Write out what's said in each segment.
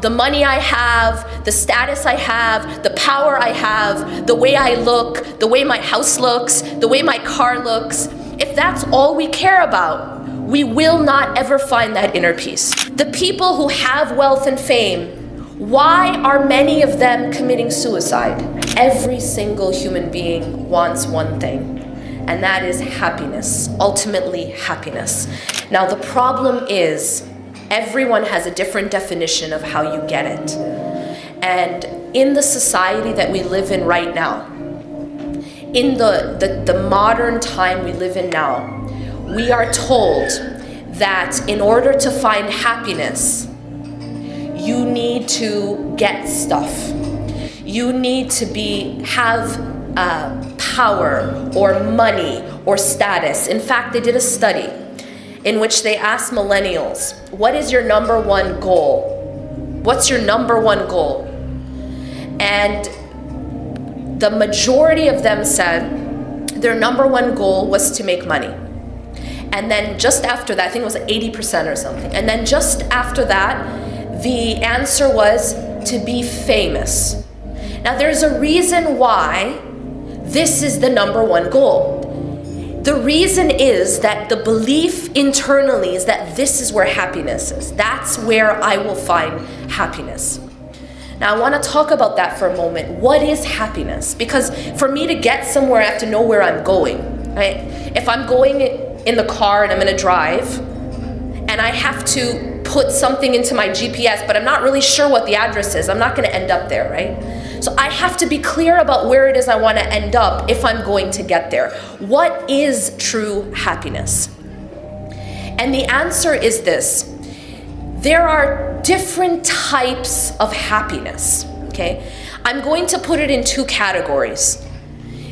The money I have, the status I have, the power I have, the way I look, the way my house looks, the way my car looks, if that's all we care about, we will not ever find that inner peace. The people who have wealth and fame, why are many of them committing suicide? Every single human being wants one thing, and that is happiness, ultimately happiness. Now the problem is, everyone has a different definition of how you get it. And in the society that we live in right now, in the modern time we live in now, we are told that in order to find happiness, you need to get stuff. You need to have power or money or status. In fact, they did a study in which they asked millennials, what is your number one goal? What's your number one goal? And the majority of them said their number one goal was to make money. And then just after that, I think it was 80% or something. And then just after that, the answer was to be famous. Now there's a reason why this is the number one goal. The reason is that the belief internally is that this is where happiness is. That's where I will find happiness. Now I want to talk about that for a moment. What is happiness? Because for me to get somewhere, I have to know where I'm going, right? If I'm going in the car and I'm going to drive, and I have to put something into my GPS, but I'm not really sure what the address is, I'm not going to end up there, right? So I have to be clear about where it is I want to end up if I'm going to get there. What is true happiness? And the answer is this. There are different types of happiness, okay? I'm going to put it in two categories.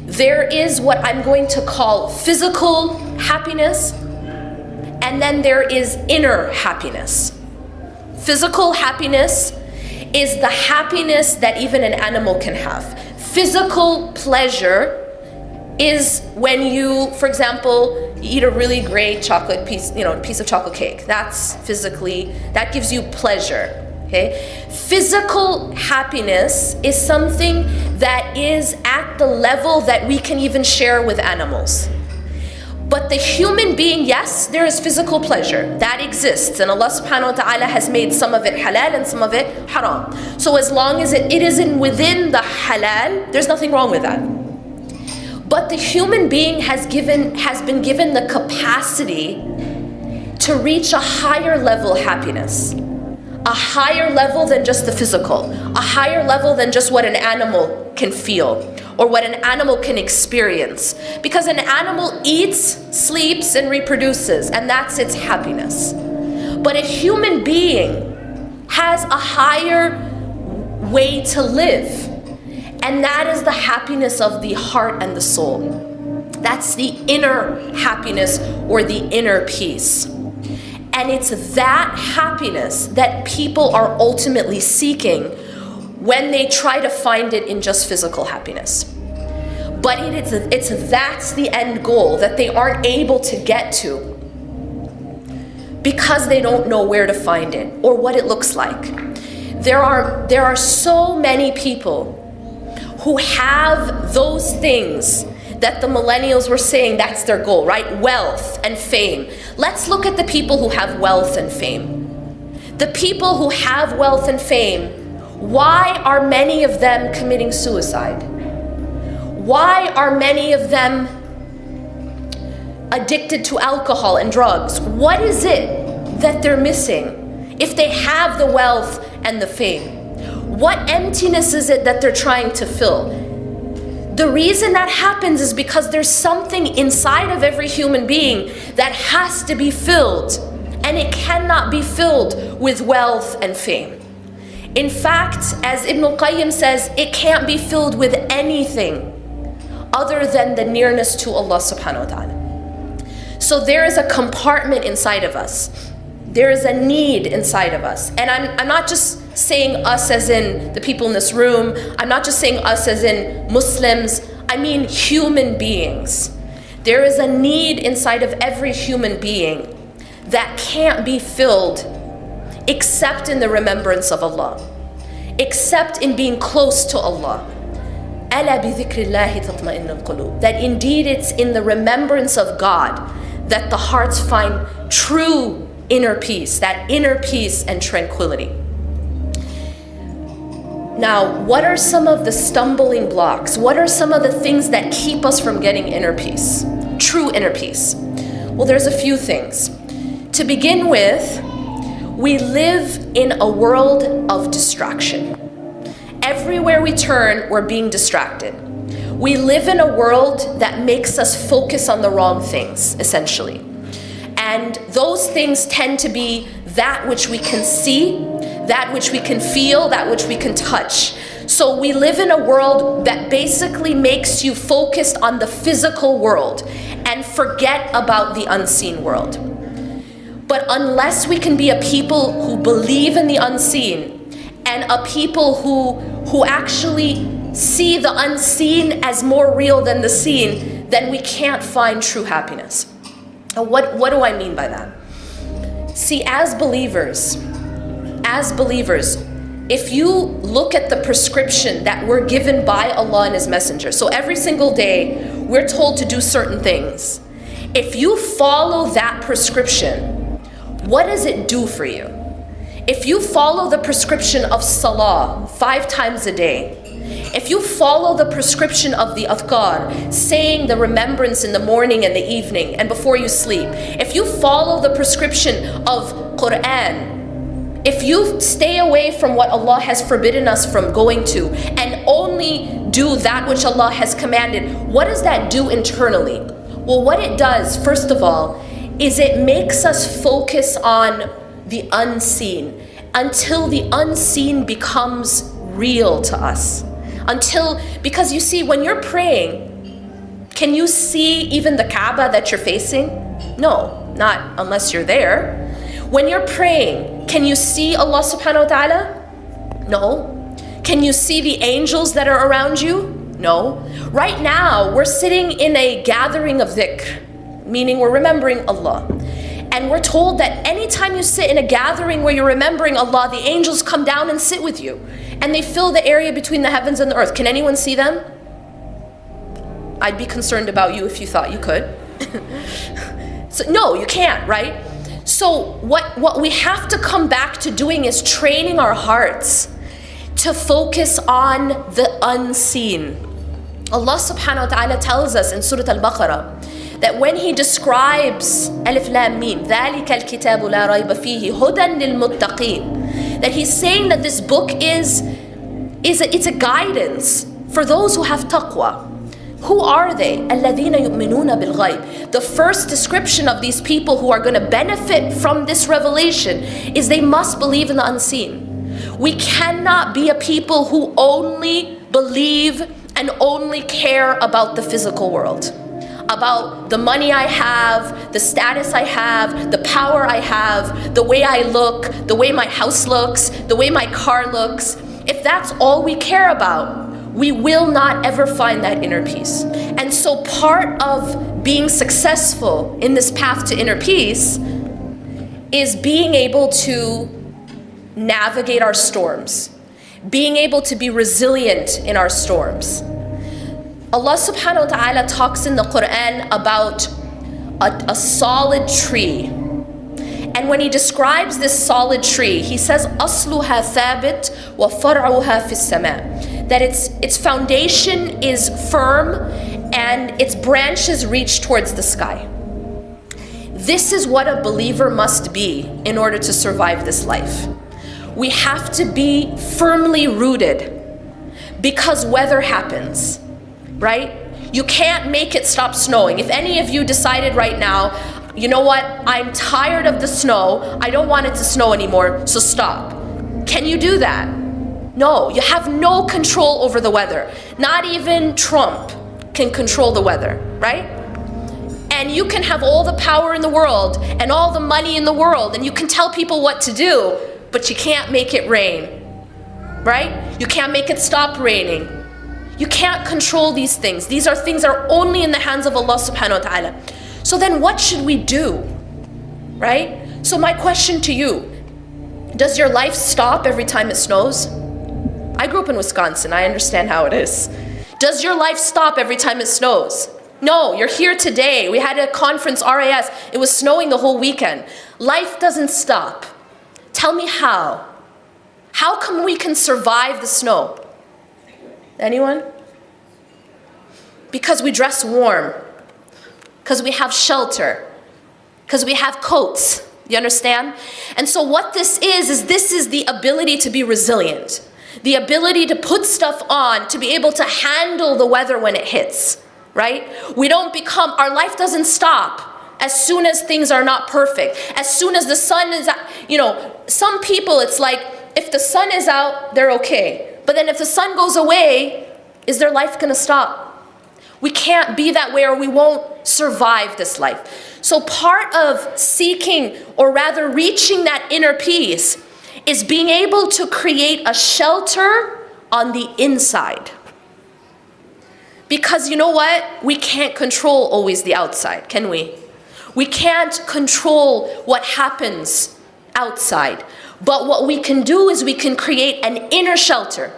There is what I'm going to call physical happiness, and then there is inner happiness. Physical happiness is the happiness that even an animal can have. Physical pleasure is when you, for example, eat a really great chocolate piece, piece of chocolate cake. That's physically, that gives you pleasure. Okay? Physical happiness is something that is at the level that we can even share with animals. But the human being, yes, there is physical pleasure. That exists. And Allah subhanahu wa ta'ala has made some of it halal and some of it haram. So as long as it is within the halal, there's nothing wrong with that. But the human being has been given the capacity to reach a higher level happiness. A higher level than just the physical. A higher level than just what an animal can feel or what an animal can experience. Because an animal eats, sleeps, and reproduces, and that's its happiness. But a human being has a higher way to live, and that is the happiness of the heart and the soul. That's the inner happiness or the inner peace. And it's that happiness that people are ultimately seeking when they try to find it in just physical happiness. But that's the end goal that they aren't able to get to because they don't know where to find it or what it looks like. There are so many people who have those things that the millennials were saying that's their goal, right? Wealth and fame. Let's look at the people who have wealth and fame. The people who have wealth and fame, why are many of them committing suicide? Why are many of them addicted to alcohol and drugs? What is it that they're missing if they have the wealth and the fame? What emptiness is it that they're trying to fill? The reason that happens is because there's something inside of every human being that has to be filled, and it cannot be filled with wealth and fame. In fact, as Ibn al-Qayyim says, it can't be filled with anything other than the nearness to Allah subhanahu wa ta'ala. So there is a compartment inside of us. There is a need inside of us. And I'm not just saying us as in the people in this room. I'm not just saying us as in Muslims. I mean human beings. There is a need inside of every human being that can't be filled except in the remembrance of Allah, except in being close to Allah. أَلَا بِذِكْرِ اللَّهِ تَطْمَئِنُّ الْقُلُوبُ. That indeed it's in the remembrance of God that the hearts find true inner peace, that inner peace and tranquility. Now, what are some of the stumbling blocks? What are some of the things that keep us from getting inner peace, true inner peace? Well, there's a few things. To begin with, we live in a world of distraction. Everywhere we turn, we're being distracted. We live in a world that makes us focus on the wrong things, essentially. And those things tend to be that which we can see, that which we can feel, that which we can touch. So we live in a world that basically makes you focused on the physical world and forget about the unseen world. But unless we can be a people who believe in the unseen and a people who actually see the unseen as more real than the seen, then we can't find true happiness. And what do I mean by that? See, as believers, if you look at the prescription that we're given by Allah and His Messenger, so every single day we're told to do certain things. If you follow that prescription, what does it do for you? If you follow the prescription of salah 5 times a day, if you follow the prescription of the adhkar, saying the remembrance in the morning and the evening and before you sleep, if you follow the prescription of Quran, if you stay away from what Allah has forbidden us from going to and only do that which Allah has commanded, what does that do internally? Well, what it does, first of all, is it makes us focus on the unseen until the unseen becomes real to us. Because you see, when you're praying, can you see even the Kaaba that you're facing? No, not unless you're there. When you're praying, can you see Allah subhanahu wa ta'ala? No. Can you see the angels that are around you? No. Right now, we're sitting in a gathering of dhikr, meaning we're remembering Allah. And we're told that anytime you sit in a gathering where you're remembering Allah, the angels come down and sit with you. And they fill the area between the heavens and the earth. Can anyone see them? I'd be concerned about you if you thought you could. So, no, you can't, right? So what we have to come back to doing is training our hearts to focus on the unseen. Allah subhanahu wa ta'ala tells us in Surah Al-Baqarah that when He describes Alif Lam Mim, ذَلِكَ الْكِتَابُ لَا رَيْبَ فِيهِ هُدًى لِلْمُتَّقِينَ, that He's saying that this book it's a guidance for those who have taqwa. Who are they? الَّذِينَ يُؤْمِنُونَ بِالْغَيْبِ. The first description of these people who are going to benefit from this revelation is they must believe in the unseen. We cannot be a people who only believe and only care about the physical world, about the money I have, the status I have, the power I have, the way I look, the way my house looks, the way my car looks. If that's all we care about, we will not ever find that inner peace. And so part of being successful in this path to inner peace is being able to navigate our storms, being able to be resilient in our storms. Allah subhanahu wa ta'ala talks in the Quran about a solid tree. And when He describes this solid tree, He says, أَصْلُهَا ثَابِتْ وَفَرْعُهَا فِي السَّمَاءِ, that its foundation is firm and its branches reach towards the sky. This is what a believer must be in order to survive this life. We have to be firmly rooted because weather happens, right? You can't make it stop snowing. If any of you decided right now, you know what, I'm tired of the snow, I don't want it to snow anymore, so stop. Can you do that? No, you have no control over the weather. Not even Trump can control the weather, right? And you can have all the power in the world and all the money in the world and you can tell people what to do, but you can't make it rain, right? You can't make it stop raining. You can't control these things. These are things that are only in the hands of Allah subhanahu wa ta'ala. So then what should we do, right? So my question to you, Does your life stop every time it snows? I grew up in Wisconsin. I understand how it is. Does your life stop every time it snows? No, you're here today. We had a conference, RAS. It was snowing the whole weekend. Life doesn't stop. Tell me how. How come we can survive the snow? Anyone? Because we dress warm. Because we have shelter. Because we have coats. You understand? And so what this is this is the ability to be resilient. The ability to put stuff on, to be able to handle the weather when it hits, right? We don't become, our life doesn't stop as soon as things are not perfect. As soon as the sun is out, some people it's like, if the sun is out, they're okay. But then if the sun goes away, is their life gonna stop? We can't be that way or we won't survive this life. So part of seeking, or rather reaching that inner peace, is being able to create a shelter on the inside. Because you know what? We can't control always the outside, can we? We can't control what happens outside. But what we can do is we can create an inner shelter.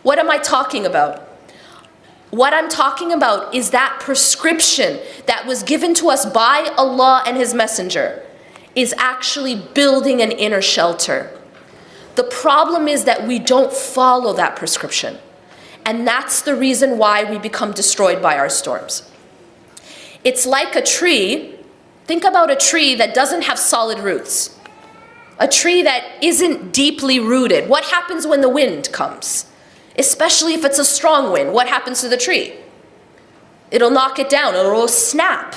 What am I talking about? What I'm talking about is that prescription that was given to us by Allah and His Messenger is actually building an inner shelter. The problem is that we don't follow that prescription. And that's the reason why we become destroyed by our storms. It's like a tree. Think about a tree that doesn't have solid roots. A tree that isn't deeply rooted. What happens when the wind comes? Especially if it's a strong wind, what happens to the tree? It'll knock it down, it'll snap.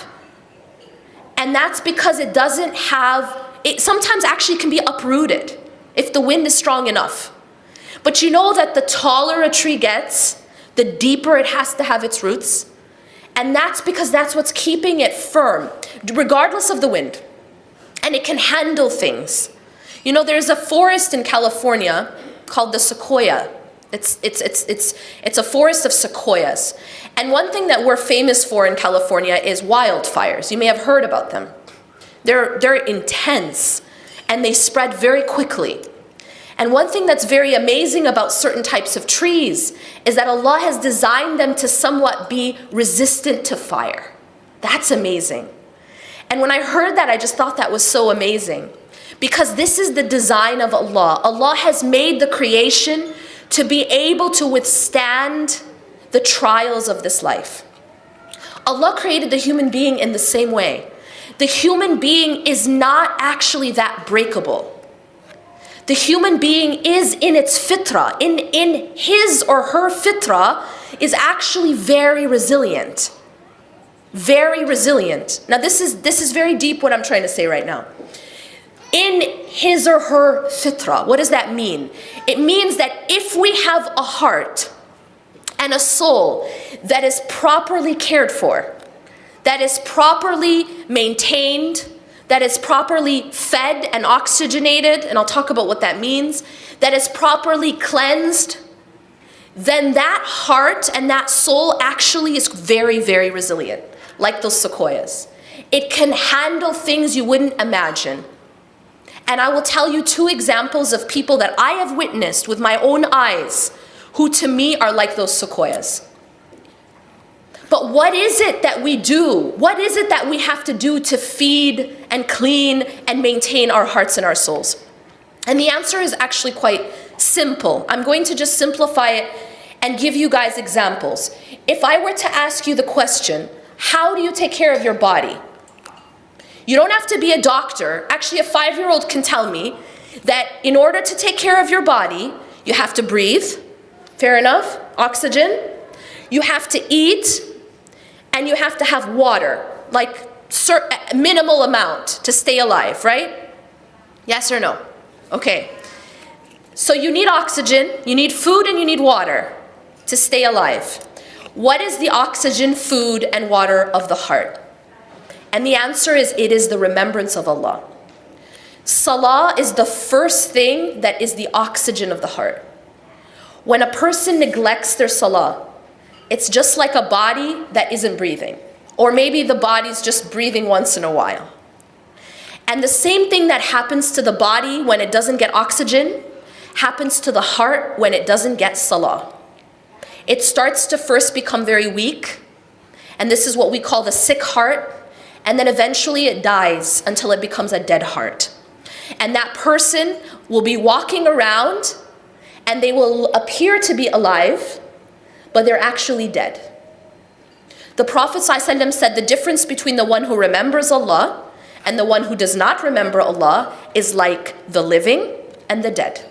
And that's because it doesn't have, it sometimes actually can be uprooted if the wind is strong enough. But you know that the taller a tree gets, the deeper it has to have its roots. And that's because that's what's keeping it firm, regardless of the wind. And it can handle things. There's a forest in California called the sequoia. It's a forest of sequoias. And one thing that we're famous for in California is wildfires. You may have heard about them. They're intense and they spread very quickly. And one thing that's very amazing about certain types of trees is that Allah has designed them to somewhat be resistant to fire. That's amazing. And when I heard that, I just thought that was so amazing. Because this is the design of Allah. Allah has made the creation to be able to withstand the trials of this life. Allah created the human being in the same way. The human being is not actually that breakable. The human being is in its fitrah, in his or her fitrah, is actually very resilient. Very resilient. Now this is very deep what I'm trying to say right now. In his or her fitrah. What does that mean? It means that if we have a heart and a soul that is properly cared for, that is properly maintained, that is properly fed and oxygenated, and I'll talk about what that means, that is properly cleansed, then that heart and that soul actually is very, very resilient, like those sequoias. It can handle things you wouldn't imagine. And I will tell you 2 examples of people that I have witnessed with my own eyes, who to me are like those sequoias. But what is it that we do? What is it that we have to do to feed and clean and maintain our hearts and our souls? And the answer is actually quite simple. I'm going to just simplify it and give you guys examples. If I were to ask you the question, how do you take care of your body? You don't have to be a doctor. Actually, a 5-year-old can tell me that in order to take care of your body, you have to breathe, fair enough, oxygen, you have to eat, and you have to have water, like a minimal amount to stay alive, right? Yes or no? Okay. So you need oxygen, you need food, and you need water to stay alive. What is the oxygen, food, and water of the heart? And the answer is, it is the remembrance of Allah. Salah is the first thing that is the oxygen of the heart. When a person neglects their salah, it's just like a body that isn't breathing. Or maybe the body's just breathing once in a while. And the same thing that happens to the body when it doesn't get oxygen happens to the heart when it doesn't get salah. It starts to first become very weak, and this is what we call the sick heart, and then eventually it dies until it becomes a dead heart. And that person will be walking around and they will appear to be alive, but they're actually dead. The Prophet ﷺ said the difference between the one who remembers Allah and the one who does not remember Allah is like the living and the dead.